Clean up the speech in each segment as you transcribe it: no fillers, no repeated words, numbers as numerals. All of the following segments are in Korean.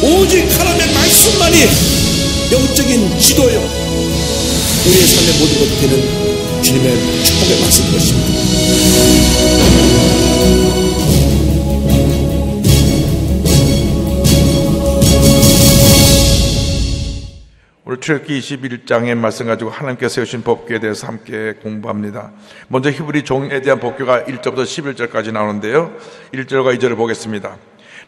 오직 하나님의 말씀만이 영적인 지도요, 우리의 삶의 모든 것이 되는 주님의 축복의 말씀인 것입니다. 오늘 출애굽기 21장의 말씀 가지고 하나님께서 세우신 법궤에 대해서 함께 공부합니다. 먼저 히브리 종에 대한 법궤가 1절부터 11절까지 나오는데요, 1절과 2절을 보겠습니다.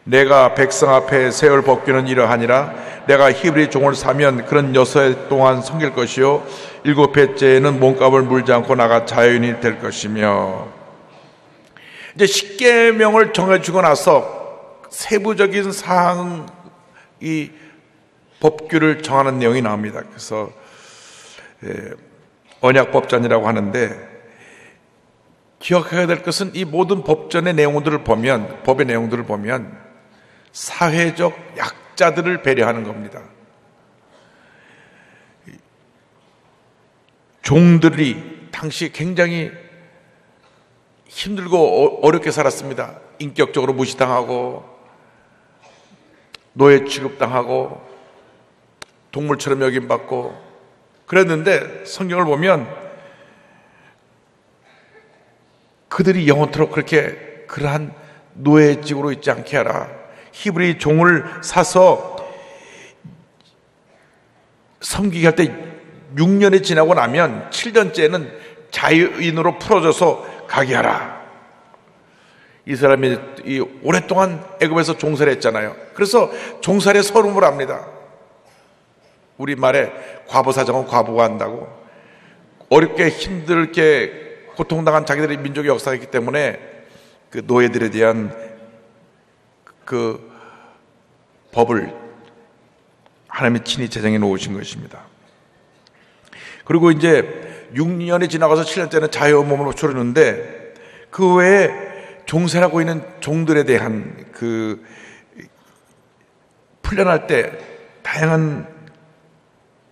내가 백성 앞에 세울 법궤는 이러하니라. 내가 히브리 종을 사면 그런 6해 동안 섬길 것이요 7회째에는 몸값을 물지 않고 나가 자유인이 될 것이며. 이제 십계명을 정해주고 나서 세부적인 사항이 법규를 정하는 내용이 나옵니다. 그래서 언약법전이라고 하는데, 기억해야 될 것은 이 모든 법전의 내용들을 보면, 법의 내용들을 보면 사회적 약자들을 배려하는 겁니다. 종들이 당시 굉장히 힘들고 어렵게 살았습니다. 인격적으로 무시당하고 노예 취급당하고 동물처럼 여김받고 그랬는데, 성경을 보면 그들이 영원토록 그러한 노예직으로 있지 않게 하라. 히브리 종을 사서 섬기게 할 때 6년이 지나고 나면 7년째는 자유인으로 풀어줘서 가게 하라. 이 사람이 오랫동안 애굽에서 종살이 했잖아요. 그래서 종살이의 서름을 합니다. 우리말에 과부사정은 과부가 한다고. 어렵게 힘들게 고통당한 자기들의 민족의 역사가 있기 때문에 그 노예들에 대한 그 법을 하나님이 친히 제정해 놓으신 것입니다. 그리고 이제 6년이 지나가서 7년째는 자유 몸으로 줄였는데, 그 외에 종살하고 있는 종들에 대한 그 풀려날 때 다양한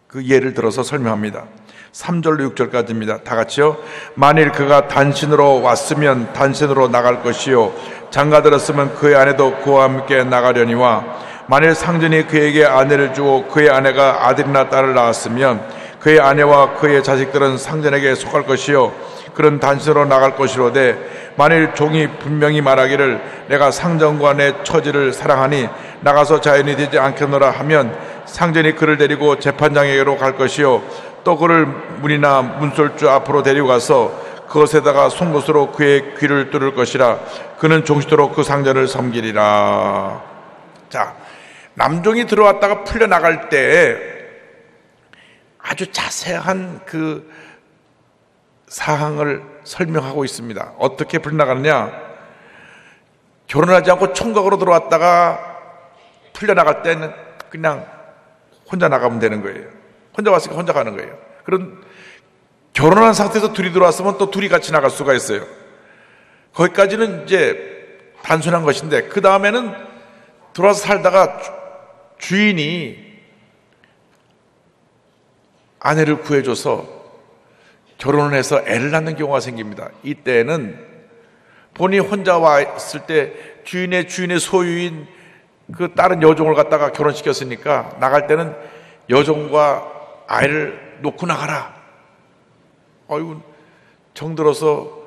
그 예를 들어서 설명합니다. 3절로 6절까지입니다. 다 같이요. 만일 그가 단신으로 왔으면 단신으로 나갈 것이요, 장가들었으면 그의 아내도 그와 함께 나가려니와, 만일 상전이 그에게 아내를 주고 그의 아내가 아들이나 딸을 낳았으면 그의 아내와 그의 자식들은 상전에게 속할 것이요, 그런 단신으로 나갈 것이로되, 만일 종이 분명히 말하기를 내가 상전과 내 처지를 사랑하니 나가서 자연이 되지 않겠노라 하면 상전이 그를 데리고 재판장에게로 갈 것이요, 또 그를 문이나 문설주 앞으로 데리고 가서 그것에다가 송곳으로 그의 귀를 뚫을 것이라. 그는 종시도록 그 상전을 섬기리라. 자, 남종이 들어왔다가 풀려나갈 때 아주 자세한 그 사항을 설명하고 있습니다. 어떻게 풀려나가느냐? 결혼하지 않고 총각으로 들어왔다가 풀려나갈 때는 그냥 혼자 나가면 되는 거예요. 혼자 왔으니까 혼자 가는 거예요. 그럼 결혼한 상태에서 둘이 들어왔으면 또 둘이 같이 나갈 수가 있어요. 거기까지는 이제 단순한 것인데, 그 다음에는 들어와서 살다가 주인이 아내를 구해줘서 결혼을 해서 애를 낳는 경우가 생깁니다. 이때는 본인이 혼자 와 있을 때 주인의 소유인 그 다른 여종을 갖다가 결혼시켰으니까 나갈 때는 여종과 아이를 놓고 나가라. 아이고, 정들어서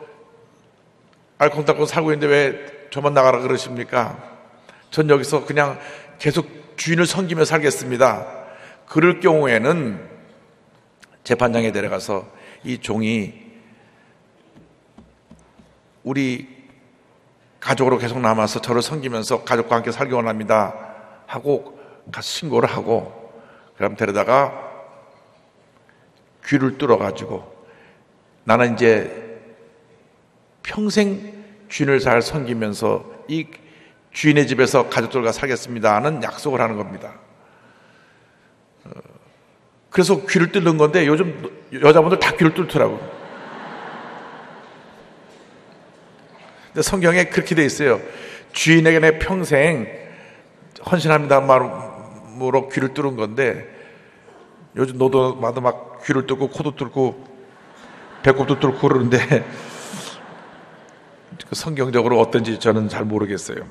알콩달콩 살고 있는데 왜 저만 나가라 그러십니까? 전 여기서 그냥 계속 주인을 섬기며 살겠습니다. 그럴 경우에는 재판장에 데려가서 이 종이 우리 가족으로 계속 남아서 저를 섬기면서 가족과 함께 살기 원합니다 하고 가서 신고를 하고, 그럼 데려다가 귀를 뚫어가지고 나는 이제 평생 주인을 잘 섬기면서 이 주인의 집에서 가족들과 살겠습니다 하는 약속을 하는 겁니다. 그래서 귀를 뚫는 건데 요즘 여자분들 다 귀를 뚫더라고요. 근데 성경에 그렇게 돼 있어요. 주인에게 내 평생 헌신합니다 말로 귀를 뚫은 건데, 요즘 너도 마도 막 귀를 뚫고 코도 뚫고 배꼽도 뚫고 그러는데 성경적으로 어떤지 저는 잘 모르겠어요.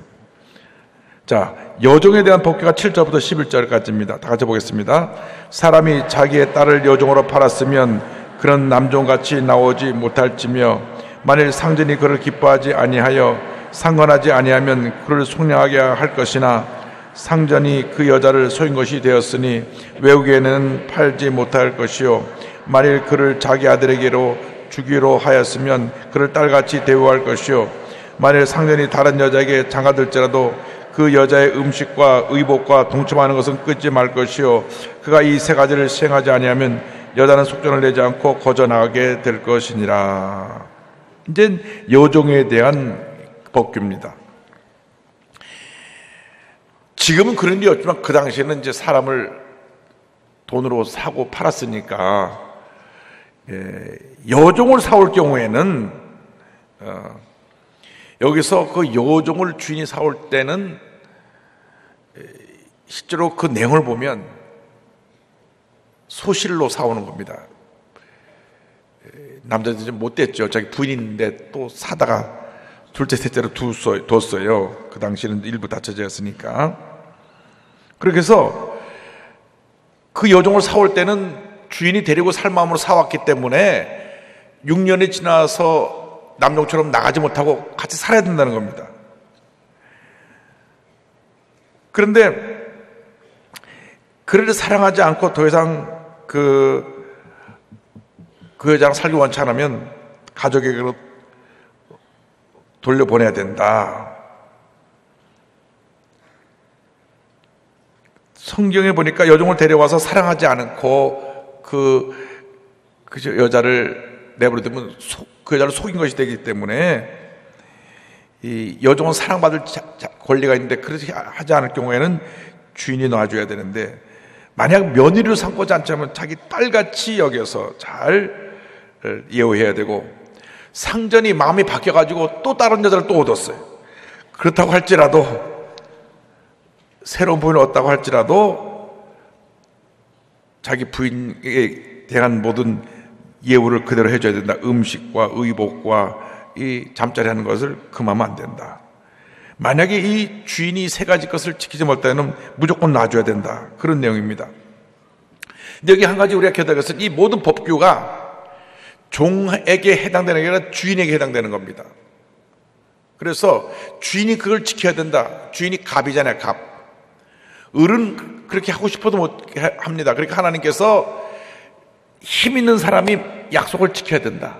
자, 여종에 대한 법규가 7절부터 11절까지입니다. 다 같이 보겠습니다. 사람이 자기의 딸을 여종으로 팔았으면 그런 남종같이 나오지 못할지며, 만일 상전이 그를 기뻐하지 아니하여 상관하지 아니하면 그를 속량하게 할 것이나, 상전이 그 여자를 소인 것이 되었으니 외국에는 팔지 못할 것이요, 만일 그를 자기 아들에게로 주기로 하였으면 그를 딸같이 대우할 것이요, 만일 상전이 다른 여자에게 장가들지라도 그 여자의 음식과 의복과 동침하는 것은 끊지 말 것이요, 그가 이 세 가지를 시행하지 아니하면 여자는 속전을 내지 않고 거저 나가게 될 것이니라. 이제 여종에 대한 법규입니다. 지금은 그런 일이 없지만 그 당시에는 이제 사람을 돈으로 사고 팔았으니까, 여종을 사올 경우에는 여기서 그 여종을 주인이 사올 때는 실제로 그 내용을 보면 소실로 사오는 겁니다. 남자들이 좀 못됐죠. 자기 부인인데 또 사다가 둘째 셋째로 뒀어요. 그 당시에는 일부 다쳐졌으니까. 그렇게 해서 그 여종을 사올 때는 주인이 데리고 살 마음으로 사왔기 때문에 6년이 지나서 남종처럼 나가지 못하고 같이 살아야 된다는 겁니다. 그런데 그를 사랑하지 않고 더 이상 그 여자랑 살기 원치 않으면 가족에게로 돌려보내야 된다. 성경에 보니까 여종을 데려와서 사랑하지 않고 그 여자를 내버려두면 그 여자를 속인 것이 되기 때문에 이 여종은 사랑받을 권리가 있는데 그렇게 하지 않을 경우에는 주인이 놔줘야 되는데, 만약 며느리로 삼고자 않자면 자기 딸같이 여겨서 잘 예우해야 되고, 상전이 마음이 바뀌어가지고 또 다른 여자를 또 얻었어요. 그렇다고 할지라도, 새로운 부인을 얻었다고 할지라도 자기 부인에 대한 모든 예우를 그대로 해줘야 된다. 음식과 의복과 이 잠자리 하는 것을 금하면 안 된다. 만약에 이 주인이 세 가지 것을 지키지 못하면 무조건 놔줘야 된다. 그런 내용입니다. 근데 여기 한 가지 우리가 기억해야 될 것은 이 모든 법규가 종에게 해당되는 게 아니라 주인에게 해당되는 겁니다. 그래서 주인이 그걸 지켜야 된다. 주인이 갑이잖아요, 갑. 을은 그렇게 하고 싶어도 못 합니다. 그러니까 하나님께서 힘 있는 사람이 약속을 지켜야 된다.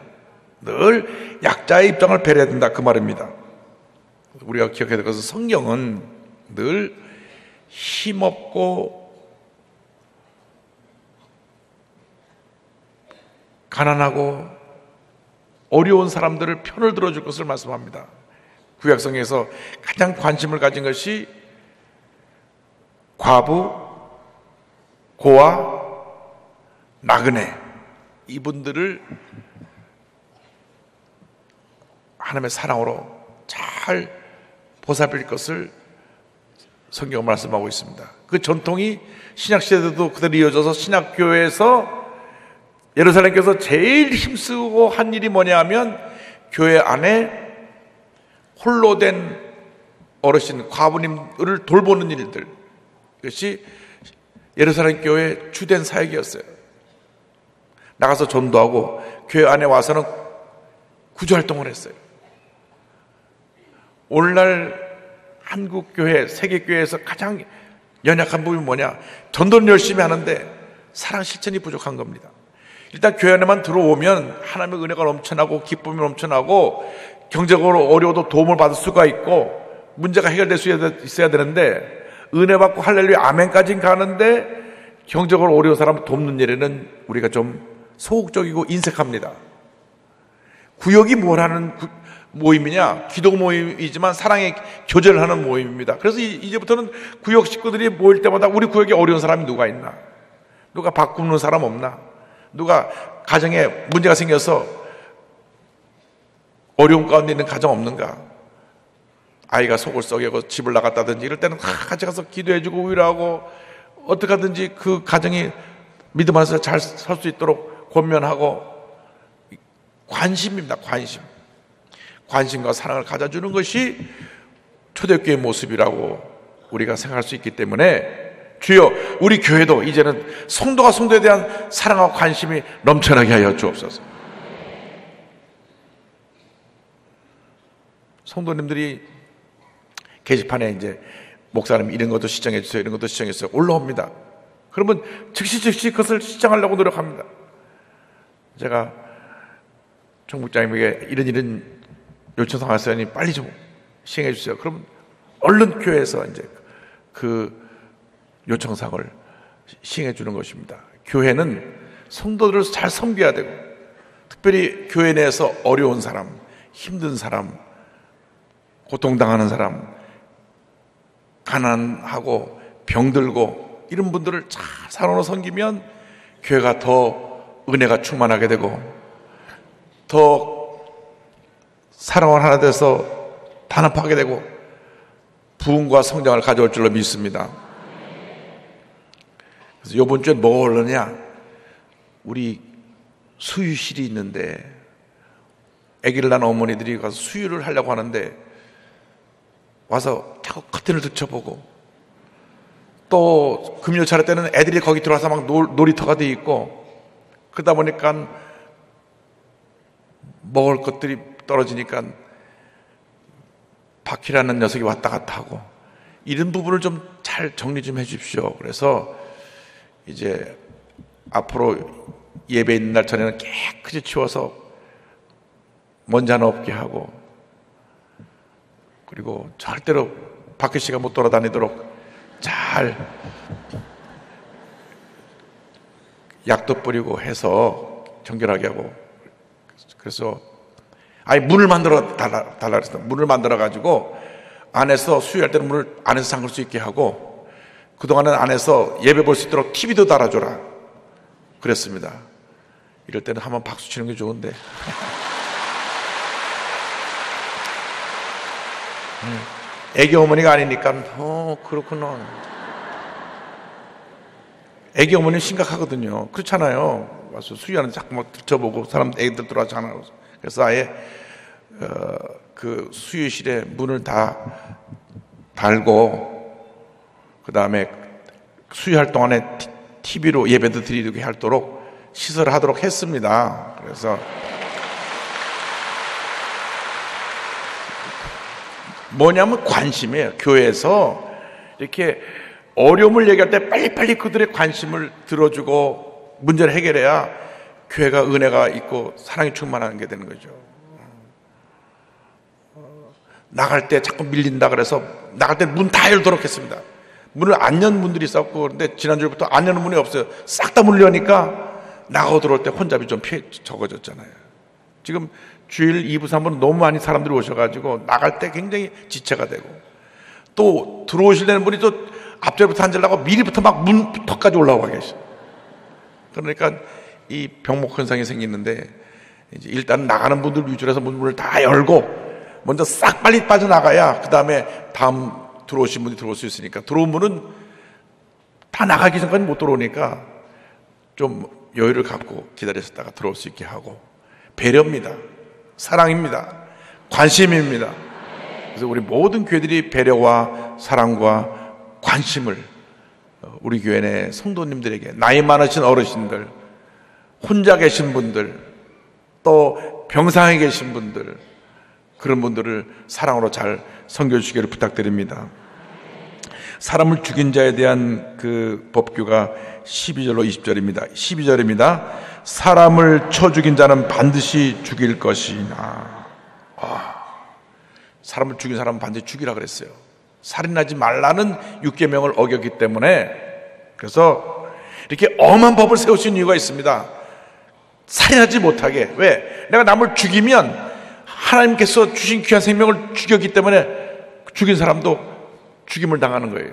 늘 약자의 입장을 배려해야 된다. 그 말입니다. 우리가 기억해야 될 것은 성경은 늘 힘없고 가난하고 어려운 사람들을 편을 들어줄 것을 말씀합니다. 구약성에서 가장 관심을 가진 것이 과부, 고아, 나그네, 이분들을 하나님의 사랑으로 잘 보살필 것을 성경은 말씀하고 있습니다. 그 전통이 신약시대에도 그대로 이어져서 신약교회에서 예루살렘께서 제일 힘쓰고 한 일이 뭐냐 하면 교회 안에 홀로 된 어르신, 과부님을 돌보는 일들, 이것이 예루살렘 교회의 주된 사역이었어요. 나가서 전도하고 교회 안에 와서는 구조활동을 했어요. 오늘날 한국교회, 세계교회에서 가장 연약한 부분이 뭐냐? 전도는 열심히 하는데 사랑 실천이 부족한 겁니다. 일단 교회 안에만 들어오면 하나님의 은혜가 넘쳐나고 기쁨이 넘쳐나고 경제적으로 어려워도 도움을 받을 수가 있고 문제가 해결될 수 있어야 되는데, 은혜 받고 할렐루야 아멘까지는 가는데 경제적으로 어려운 사람을 돕는 일에는 우리가 좀 소극적이고 인색합니다. 구역이 뭘 하는 모임이냐? 기도 모임이지만 사랑의 교제를 하는 모임입니다. 그래서 이제부터는 구역 식구들이 모일 때마다 우리 구역에 어려운 사람이 누가 있나? 누가 밥 굶는 사람 없나? 누가 가정에 문제가 생겨서 어려운 가운데 있는 가정 없는가? 아이가 속을 썩여고 집을 나갔다든지 이럴 때는 같이 가서 기도해주고 위로하고 어떻게 하든지 그 가정이 믿음 안에서 잘 살 수 있도록 권면하고, 관심입니다. 관심과 사랑을 가져주는 것이 초대교회의 모습이라고 우리가 생각할 수 있기 때문에 주여 우리 교회도 이제는 성도가 성도에 대한 사랑과 관심이 넘쳐나게 하여 주옵소서. 성도님들이 게시판에 이제 목사님 이런 것도 시청해 주세요, 이런 것도 시청해 주세요 올라옵니다. 그러면 즉시 그것을 시청하려고 노력합니다. 제가 총국장님에게 이런 요청사항 왔으니 빨리 좀 시행해 주세요. 그러면 얼른 교회에서 이제 그 요청사항을 시행해 주는 것입니다. 교회는 성도들을 잘 섬겨야 되고, 특별히 교회 내에서 어려운 사람, 힘든 사람, 고통당하는 사람, 가난하고 병들고 이런 분들을 잘 사랑으로 섬기면 교회가 더 은혜가 충만하게 되고 더 사랑을 하나 돼서 단합하게 되고 부흥과 성장을 가져올 줄로 믿습니다. 그래서 이번 주에 뭐가 올라냐, 우리 수유실이 있는데 아기를 낳은 어머니들이 가서 수유를 하려고 하는데 와서 자꾸 커튼을 들춰보고, 또 금요 차례 때는 애들이 거기 들어와서 막 놀이터가 돼 있고, 그러다 보니까 먹을 것들이 떨어지니까 바퀴라는 녀석이 왔다 갔다 하고, 이런 부분을 좀 잘 정리 좀 해 주십시오. 그래서 이제 앞으로 예배 있는 날 전에는 깨끗이 치워서 먼지 하나 없게 하고, 그리고 절대로 박혜 씨가 못 돌아다니도록 잘 약도 뿌리고 해서 정결하게 하고, 그래서 아예 문을 만들어 달라 그랬어. 문을 만들어 가지고 안에서 수유할 때는 문을 안에서 잠글 수 있게 하고, 그동안은 안에서 예배 볼 수 있도록 TV도 달아줘라 그랬습니다. 이럴 때는 한번 박수 치는 게 좋은데 애기 어머니가 아니니까 그렇구나. 애기 어머니는 심각하거든요. 그렇잖아요. 와서 수유하는 자꾸 막 들춰보고 사람 애기들 들어와서 하나. 그래서 아예 그 수유실에 문을 다 달고, 그 다음에 수유할 동안에 TV로 예배도 드리게 하도록 시설을 하도록 했습니다. 그래서 뭐냐면 관심이에요. 교회에서 이렇게 어려움을 얘기할 때 빨리빨리 그들의 관심을 들어주고 문제를 해결해야 교회가 은혜가 있고 사랑이 충만한 게 되는 거죠. 나갈 때 자꾸 밀린다 그래서 나갈 때 문 다 열도록 했습니다. 문을 안 연 분들이 있었고, 그런데 지난주부터 안 여는 문이 없어요. 싹 다 문을 여니까 나가고 들어올 때 혼잡이 좀 적어졌잖아요. 지금 주일 2부 3부는 너무 많이 사람들이 오셔가지고 나갈 때 굉장히 지체가 되고, 또 들어오시려는 분이 또 앞절부터 앉으려고 미리부터 막 문턱까지 올라와 계셔. 그러니까 이 병목 현상이 생기는데, 이제 일단 나가는 분들 위주로 해서 문을 다 열고 먼저 싹 빨리 빠져나가야 그 다음에 다음 들어오신 분이 들어올 수 있으니까, 들어온 분은 다 나가기 전까지 못 들어오니까 좀 여유를 갖고 기다리셨다가 들어올 수 있게 하고, 배려입니다. 사랑입니다. 관심입니다. 그래서 우리 모든 교회들이 배려와 사랑과 관심을 우리 교회 내 성도님들에게, 나이 많으신 어르신들, 혼자 계신 분들, 또 병상에 계신 분들, 그런 분들을 사랑으로 잘 섬겨주시기를 부탁드립니다. 사람을 죽인 자에 대한 그 법규가 12절로 20절입니다. 12절입니다. 사람을 쳐 죽인 자는 반드시 죽일 것이나. 사람을 죽인 사람은 반드시 죽이라 그랬어요. 살인하지 말라는 6계명을 어겼기 때문에. 그래서 이렇게 엄한 법을 세우신 이유가 있습니다. 살인하지 못하게. 왜? 내가 남을 죽이면 하나님께서 주신 귀한 생명을 죽였기 때문에 죽인 사람도 죽임을 당하는 거예요.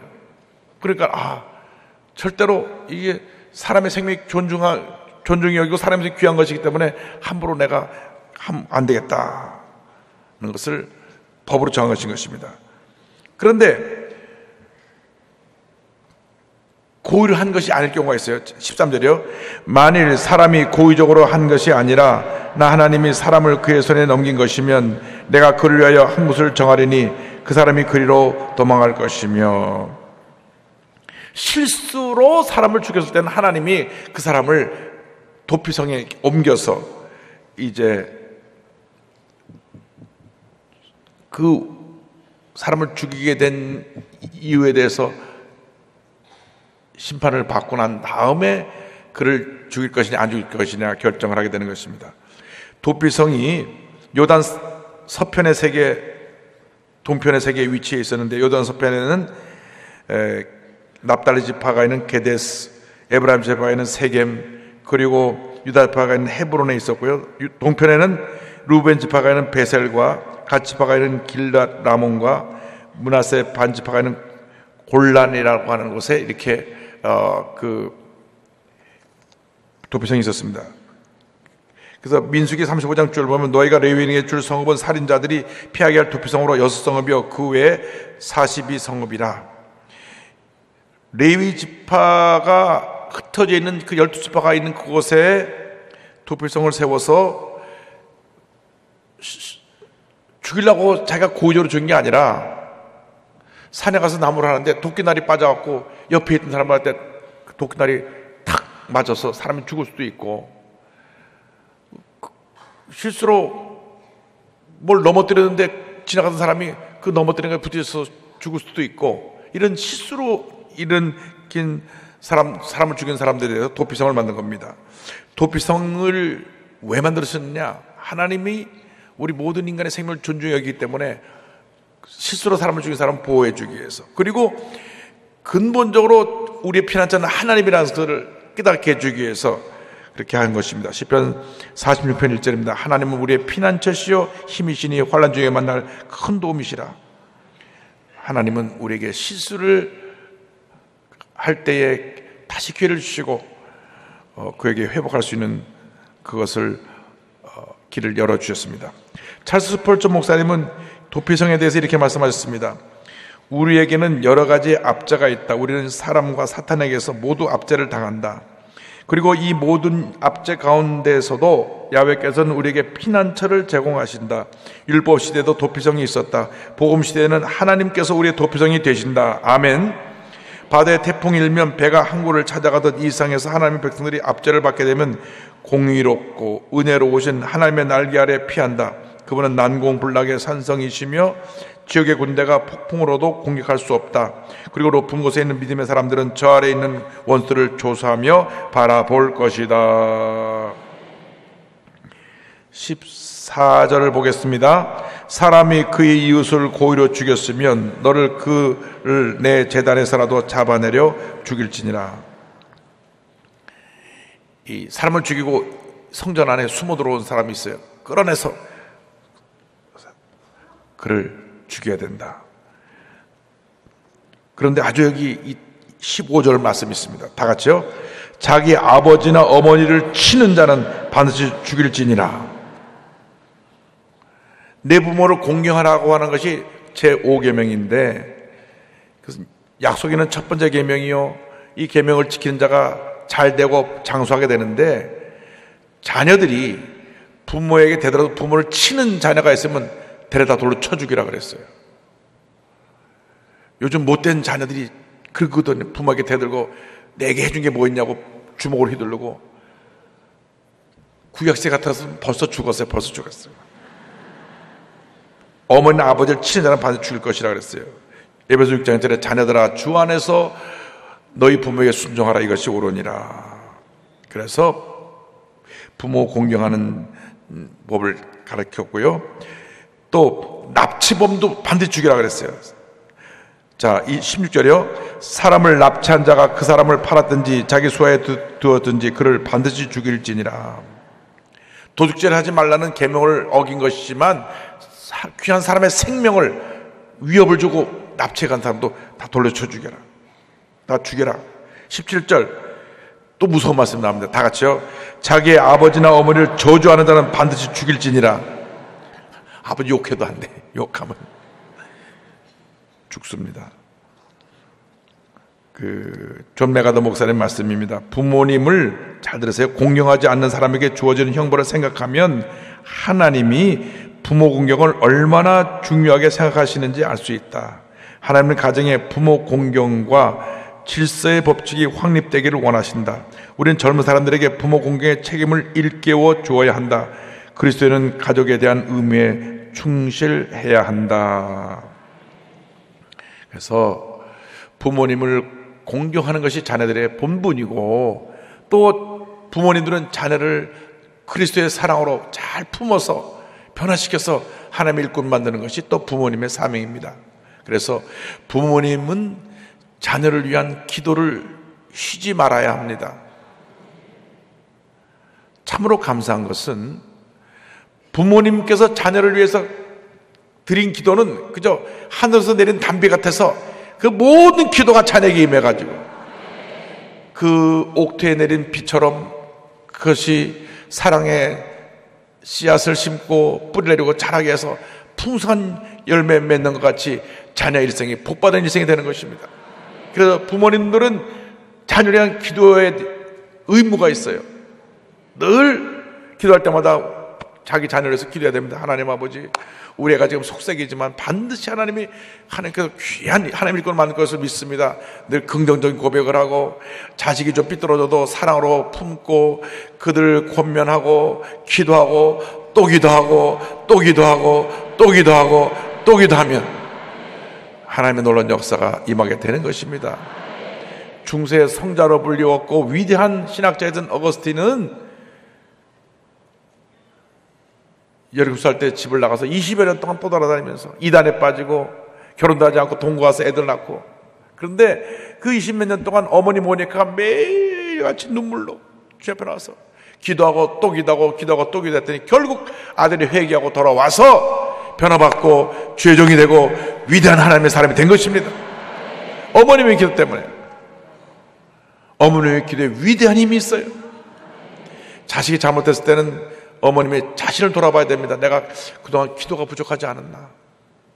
그러니까 절대로 이게 사람의 생명이 존중이 여기고 사람의 생명이 귀한 것이기 때문에 함부로 내가 하면 안 되겠다는 것을 법으로 정하신 것입니다. 그런데 고의를 한 것이 아닐 경우가 있어요. 13절이요. 만일 사람이 고의적으로 한 것이 아니라 나 하나님이 사람을 그의 손에 넘긴 것이면 내가 그를 위하여 한 못을 정하리니 그 사람이 그리로 도망갈 것이며, 실수로 사람을 죽였을 때는 하나님이 그 사람을 도피성에 옮겨서 이제 그 사람을 죽이게 된 이유에 대해서 심판을 받고 난 다음에 그를 죽일 것이냐 안 죽일 것이냐 결정을 하게 되는 것입니다. 도피성이 요단 서편의 세계, 동편의 세계에 위치해 있었는데, 요단 서편에는 납달리 지파가 있는 게데스, 에브라임 지파가 있는 세겜, 그리고 유다 지파가 있는 헤브론에 있었고요. 동편에는 루벤 지파가 있는 베셀과 갓 지파가 있는 길랏 라몬과 므낫세 반 지파가 있는 골란이라고 하는 곳에 이렇게 그 도피성이 있었습니다. 그래서 민수기 35장 줄 보면 너희가 레위인에게 줄 성읍은 살인자들이 피하게 할 도피성으로 6성읍이요 그 외에 42성읍이라. 레위 지파가 흩어져 있는 그 12지파가 있는 그곳에 도피성을 세워서 죽이려고 자기가 고의적으로 죽인 게 아니라, 산에 가서 나무를 하는데 도끼날이 빠져갖고 옆에 있던 사람한테 도끼날이 탁 맞아서 사람이 죽을 수도 있고, 실수로 뭘 넘어뜨렸는데 지나가던 사람이 그 넘어뜨린 거에 부딪혀서 죽을 수도 있고, 이런 실수로 일으킨 사람을 죽인 사람들에 대해서 도피성을 만든 겁니다. 도피성을 왜 만들었느냐? 하나님이 우리 모든 인간의 생명을 존중히 여기기 때문에 실수로 사람을 죽인 사람을 보호해 주기 위해서, 그리고 근본적으로 우리의 피난처는 하나님이라는 것을 깨닫게 해주기 위해서 그렇게 한 것입니다. 시편 46편 1절입니다. 하나님은 우리의 피난처시요 힘이시니 환난 중에 만날 큰 도움이시라. 하나님은 우리에게 실수를 할 때에 다시 기회를 주시고 그에게 회복할 수 있는 그것을 길을 열어주셨습니다. 찰스 스펄전 목사님은 도피성에 대해서 이렇게 말씀하셨습니다. 우리에게는 여러 가지 압제가 있다. 우리는 사람과 사탄에게서 모두 압제를 당한다. 그리고 이 모든 압제 가운데에서도 야훼께서는 우리에게 피난처를 제공하신다. 율법 시대도 도피성이 있었다. 복음 시대에는 하나님께서 우리의 도피성이 되신다. 아멘. 바다에 태풍이 일면 배가 항구를 찾아가던 이 세상에서 하나님의 백성들이 압제를 받게 되면 공의롭고 은혜로우신 하나님의 날개 아래 피한다. 그분은 난공불락의 산성이시며 지역의 군대가 폭풍으로도 공격할 수 없다. 그리고 높은 곳에 있는 믿음의 사람들은 저 아래에 있는 원수를 조사하며 바라볼 것이다. 14절을 보겠습니다. 사람이 그의 이웃을 고의로 죽였으면 너를 그를 내 제단에서라도 잡아내려 죽일지니라. 이 사람을 죽이고 성전 안에 숨어 들어온 사람이 있어요. 끌어내서 그를 죽여야 된다. 그런데 아주 여기 이 15절 말씀이 있습니다. 다 같이요. 자기 아버지나 어머니를 치는 자는 반드시 죽일지니라. 내 부모를 공경하라고 하는 것이 제5계명인데, 그래서 약속에는 첫 번째 계명이요, 이 계명을 지키는 자가 잘 되고 장수하게 되는데, 자녀들이 부모에게 되더라도 부모를 치는 자녀가 있으면 데려다 돌로 쳐 죽이라 그랬어요. 요즘 못된 자녀들이 그러거든요. 부모에게 대들고 내게 해준 게 뭐 있냐고 주먹으로 휘두르고, 구약시대 같았으면 벌써 죽었어요. 어머니나 아버지를 치는 자는 반드시 죽일 것이라 그랬어요. 에베소 6장 1절에 자녀들아 주 안에서 너희 부모에게 순종하라, 이것이 옳으니라. 그래서 부모 공경하는 법을 가르쳤고요. 또 납치범도 반드시 죽이라 그랬어요. 자, 이 16절이요. 사람을 납치한 자가 그 사람을 팔았든지 자기 수하에 두었든지 그를 반드시 죽일지니라. 도둑질을 하지 말라는 계명을 어긴 것이지만 귀한 사람의 생명을 위협을 주고 납치해간 사람도 다 돌려쳐 죽여라. 다 죽여라. 17절 또 무서운 말씀 나옵니다. 다 같이요. 자기의 아버지나 어머니를 저주하는 자는 반드시 죽일지니라. 아버지 욕해도 안 돼. 욕하면 죽습니다. 존 메가더 목사님 말씀입니다. 부모님을 잘 들으세요. 공경하지 않는 사람에게 주어지는 형벌을 생각하면 하나님이 부모 공경을 얼마나 중요하게 생각하시는지 알 수 있다. 하나님은 가정의 부모 공경과 질서의 법칙이 확립되기를 원하신다. 우리는 젊은 사람들에게 부모 공경의 책임을 일깨워 주어야 한다. 그리스도인은 가족에 대한 의무에 충실해야 한다. 그래서 부모님을 공경하는 것이 자녀들의 본분이고, 또 부모님들은 자녀를 그리스도의 사랑으로 잘 품어서 변화시켜서 하나님의 일꾼 만드는 것이 또 부모님의 사명입니다. 그래서 부모님은 자녀를 위한 기도를 쉬지 말아야 합니다. 참으로 감사한 것은 부모님께서 자녀를 위해서 드린 기도는 그저 하늘에서 내린 담비 같아서 그 모든 기도가 자녀에게 임해가지고 그 옥토에 내린 비처럼 그것이 사랑의 씨앗을 심고 뿌리 내리고 자라게 해서 풍성한 열매 맺는 것 같이 자녀 일생이 복받은 일생이 되는 것입니다. 그래서 부모님들은 자녀에 대한 기도에 의무가 있어요. 늘 기도할 때마다 자기 자녀를 위해서 기도해야 됩니다. 하나님 아버지, 우리 애가 지금 속색이지만 반드시 하나님이 하나님께서 귀한 하나님 일꾼을 만들 것을 믿습니다. 늘 긍정적인 고백을 하고, 자식이 좀 삐뚤어져도 사랑으로 품고 그들을 권면하고 기도하고 또 기도하고 또 기도하고 또 기도하고 또 기도하면 하나님의 놀라운 역사가 임하게 되는 것입니다. 중세의 성자로 불리웠고 위대한 신학자이던 어거스틴은 17살 때 집을 나가서 20여 년 동안 또 돌아다니면서 이단에 빠지고 결혼도 하지 않고 동거가서 애들 낳고, 그런데 그 20몇 년 동안 어머니 모니카가 매일같이 눈물로 주 앞에 나와서 기도하고 또 기도하고 기도하고 또 기도했더니 결국 아들이 회개하고 돌아와서 변화받고 죄종이 되고 위대한 하나님의 사람이 된 것입니다. 어머님의 기도 때문에. 어머님의 기도에 위대한 힘이 있어요. 자식이 잘못했을 때는 어머님의 자신을 돌아봐야 됩니다. 내가 그동안 기도가 부족하지 않았나?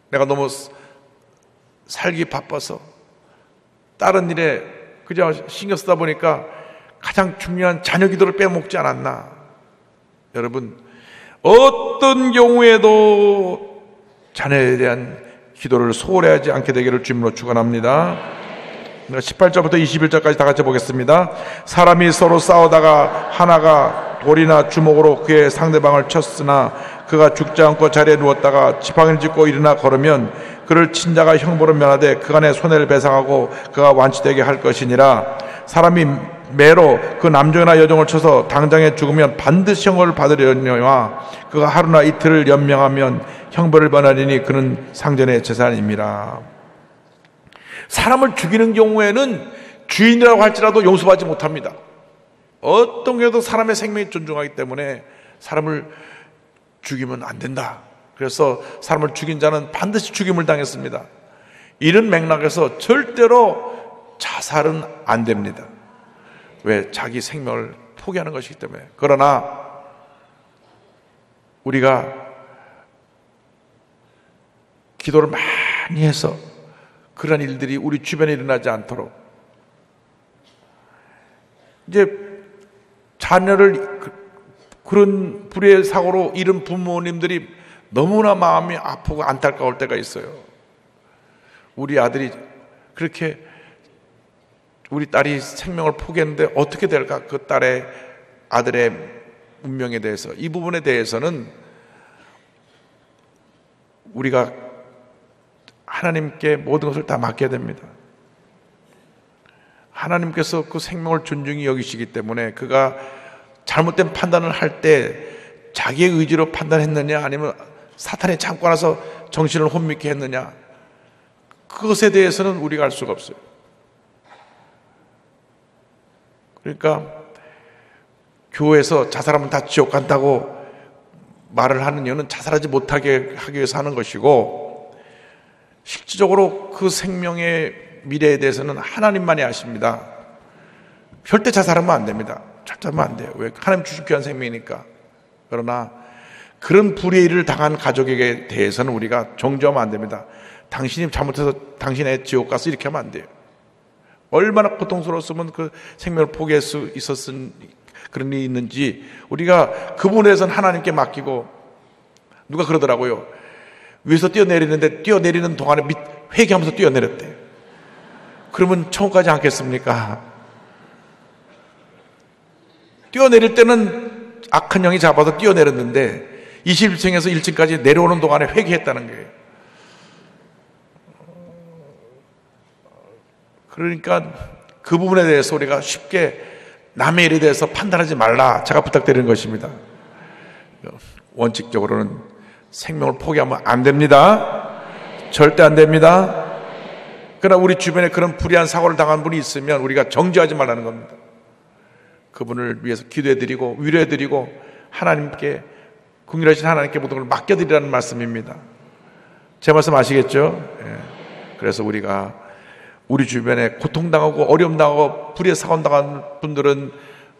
내가 너무 살기 바빠서 다른 일에 그저 신경 쓰다 보니까 가장 중요한 자녀 기도를 빼먹지 않았나? 여러분, 어떤 경우에도 자녀에 대한 기도를 소홀히 하지 않게 되기를 주님으로 축원합니다. 18절부터 21절까지 다 같이 보겠습니다. 사람이 서로 싸우다가 하나가 돌이나 주먹으로 그의 상대방을 쳤으나 그가 죽지 않고 자리에 누웠다가 지팡이를 짚고 일어나 걸으면 그를 친 자가 형벌을 면하되 그간의 손해를 배상하고 그가 완치되게 할 것이니라. 사람이 매로 그 남종이나 여종을 쳐서 당장에 죽으면 반드시 형벌을 받으려니와 그가 하루나 이틀을 연명하면 형벌을 면하리니 그는 상전의 재산입니다. 사람을 죽이는 경우에는 주인이라고 할지라도 용서받지 못합니다. 어떤 경우도 사람의 생명이 존중하기 때문에 사람을 죽이면 안 된다. 그래서 사람을 죽인 자는 반드시 죽임을 당했습니다. 이런 맥락에서 절대로 자살은 안 됩니다. 왜? 자기 생명을 포기하는 것이기 때문에. 그러나 우리가 기도를 많이 해서 그런 일들이 우리 주변에 일어나지 않도록, 이제 자녀를 그런 불의의 사고로 잃은 부모님들이 너무나 마음이 아프고 안타까울 때가 있어요. 우리 아들이 그렇게, 우리 딸이 생명을 포기했는데 어떻게 될까? 그 딸의, 아들의 운명에 대해서, 이 부분에 대해서는 우리가 하나님께 모든 것을 다 맡겨야 됩니다. 하나님께서 그 생명을 존중히 여기시기 때문에 그가 잘못된 판단을 할 때 자기의 의지로 판단했느냐 아니면 사탄의 창고 안에서 정신을 혼미케 했느냐, 그것에 대해서는 우리가 알 수가 없어요. 그러니까 교회에서 자살하면 다 지옥 간다고 말을 하는 이유는 자살하지 못하게 하기 위해서 하는 것이고, 실질적으로 그 생명의 미래에 대해서는 하나님만이 아십니다. 절대 자살하면 안 됩니다. 절대 하면 안 돼요. 왜? 하나님 주신 귀한 생명이니까. 그러나 그런 불의의 일을 당한 가족에게 대해서는 우리가 정죄하면 안 됩니다. 당신이 잘못해서 당신의 지옥 가서 이렇게 하면 안 돼요. 얼마나 고통스러웠으면 그 생명을 포기할 수 있었은 그런 일이 있는지 우리가 그 부분에 대해서는 하나님께 맡기고, 누가 그러더라고요. 위에서 뛰어내리는데 뛰어내리는 동안에 회개하면서 뛰어내렸대. 그러면 천국 가지 않겠습니까? 뛰어내릴 때는 악한 영이 잡아서 뛰어내렸는데 21층에서 1층까지 내려오는 동안에 회개했다는 거예요. 그러니까 그 부분에 대해서 우리가 쉽게 남의 일에 대해서 판단하지 말라, 제가 부탁드리는 것입니다. 원칙적으로는 생명을 포기하면 안 됩니다. 절대 안 됩니다. 그러나 우리 주변에 그런 불의한 사고를 당한 분이 있으면 우리가 정죄하지 말라는 겁니다. 그분을 위해서 기도해드리고 위로해드리고 하나님께, 긍휼하신 하나님께 모든 걸 맡겨드리라는 말씀입니다. 제 말씀 아시겠죠? 그래서 우리가 우리 주변에 고통당하고 어려움당하고 불의의 사고 당한 분들은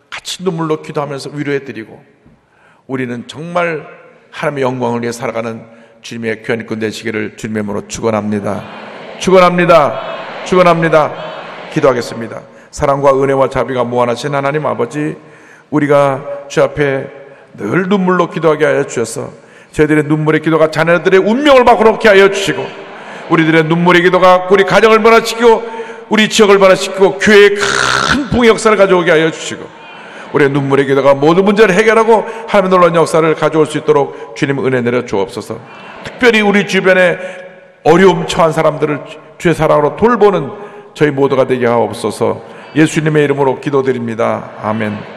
같이 눈물로 기도하면서 위로해드리고, 우리는 정말 하나님의 영광을 위해 살아가는 주님의 귀한 일꾼 되시기를 주님의 이름으로 축원합니다. 축원합니다. 축원합니다. 기도하겠습니다. 사랑과 은혜와 자비가 무한하신 하나님 아버지, 우리가 주 앞에 늘 눈물로 기도하게 하여 주셔서 저희들의 눈물의 기도가 자녀들의 운명을 바꿔놓게 하여 주시고, 우리들의 눈물의 기도가 우리 가정을 변화시키고 우리 지역을 변화시키고 교회에 큰 봉의 역사를 가져오게 하여 주시고, 우리의 눈물의 기도가 모든 문제를 해결하고 하나님의 놀라운 역사를 가져올 수 있도록 주님 은혜 내려 주옵소서. 특별히 우리 주변에 어려움 처한 사람들을 주의 사랑으로 돌보는 저희 모두가 되게 하옵소서. 예수님의 이름으로 기도드립니다. 아멘.